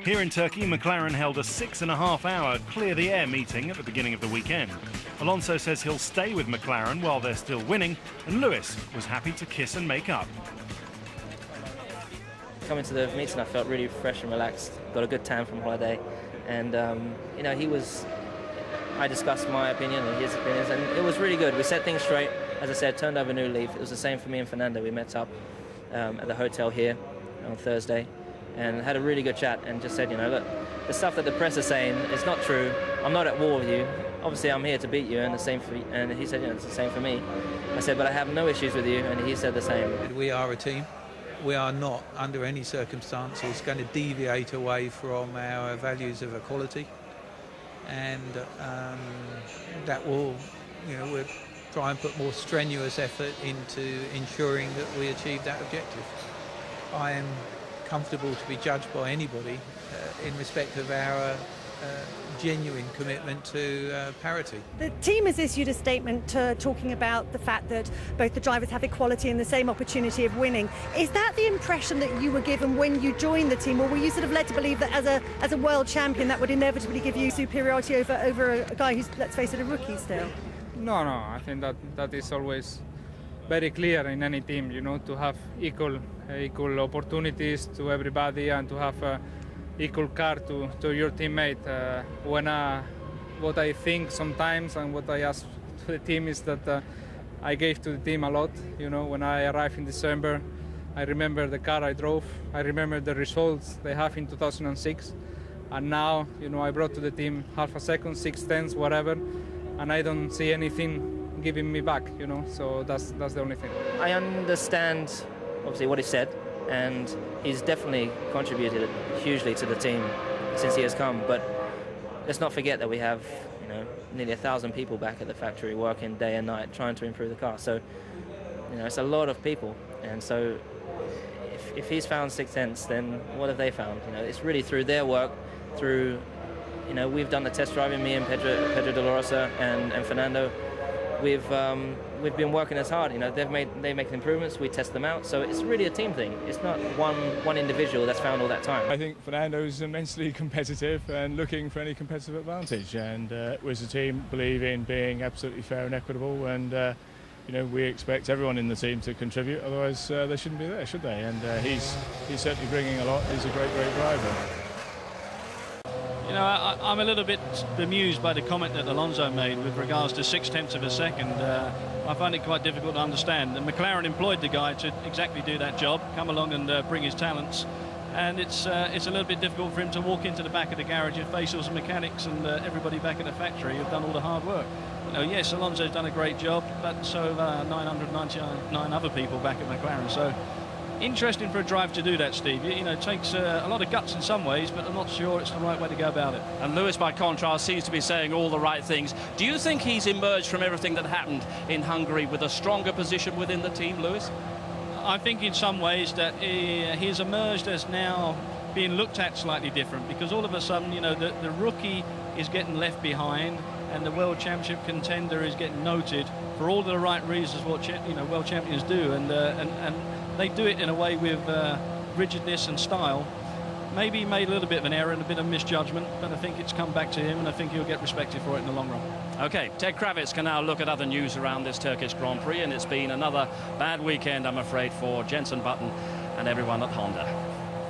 Here in Turkey, McLaren held a 6.5-hour clear-the-air meeting at the beginning of the weekend. Alonso says he'll stay with McLaren while they're still winning, and Lewis was happy to kiss and make up. Coming to the meeting, I felt really fresh and relaxed. Got a good tan from holiday, and you know, I discussed my opinion and his opinions, and it was really good. We set things straight. As I said, turned over a new leaf. It was the same for me and Fernando. We met up at the hotel here on Thursday and had a really good chat, and just said, you know, look, the stuff that the press is saying is not true. I'm not at war with you. Obviously, I'm here to beat you, and the same for. And he said, you know, it's the same for me. I said, but I have no issues with you, and he said the same. We are a team. We are not, under any circumstances, going to deviate away from our values of equality, and that will, you know, we'll try and put more strenuous effort into ensuring that we achieve that objective. I am comfortable to be judged by anybody in respect of our genuine commitment to parity. The team has issued a statement talking about the fact that both the drivers have equality and the same opportunity of winning. Is that the impression that you were given when you joined the team, or were you sort of led to believe that as a world champion that would inevitably give you superiority over a guy who's, let's face it, a rookie still? No, I think that is always very clear in any team, you know, to have equal opportunities to everybody and to have equal car to your teammate. What I think sometimes and what I ask to the team is that I gave to the team a lot. You know, when I arrived in December, I remember the car I drove. I remember the results they have in 2006, and now, you know, I brought to the team half a second, 6/10, whatever, and I don't see anything giving me back. You know, so that's the only thing. I understand, obviously, what he said, and he's definitely contributed hugely to the team since he has come. But let's not forget that we have, you know, nearly 1,000 people back at the factory working day and night trying to improve the car. So, you know, it's a lot of people, and so if he's found 6/10, then what have they found? You know, it's really through their work, through, you know, we've done the test driving, me and Pedro de la Rosa and Fernando. We've been working as hard. You know, they make improvements, we test them out. So it's really a team thing. It's not one individual that's found all that time. I think Fernando's immensely competitive and looking for any competitive advantage, and was a team believe in being absolutely fair and equitable, and you know, we expect everyone in the team to contribute, otherwise they shouldn't be there, should they? And he's certainly bringing a lot. He's a great driver. You know, I'm a little bit bemused by the comment that Alonso made with regards to 6/10 of a second. I find it quite difficult to understand. And McLaren employed the guy to exactly do that job, come along and bring his talents. And it's a little bit difficult for him to walk into the back of the garage and face all the mechanics and everybody back at the factory who've done all the hard work. You know, yes, Alonso's done a great job, but so have 999 other people back at McLaren. So interesting for a driver to do that, Steve. You know, it takes a lot of guts in some ways, but I'm not sure it's the right way to go about it. And Lewis, by contrast, seems to be saying all the right things. Do you think he's emerged from everything that happened in Hungary with a stronger position within the team, Lewis? I think in some ways that he's emerged as now being looked at slightly different, because all of a sudden, you know, the rookie is getting left behind and the World Championship contender is getting noted for all the right reasons what world champions do, and they do it in a way with rigidness and style. Maybe he made a little bit of an error and a bit of misjudgment, but I think it's come back to him, and I think he'll get respected for it in the long run. OK, Ted Kravitz can now look at other news around this Turkish Grand Prix, and it's been another bad weekend, I'm afraid, for Jenson Button and everyone at Honda.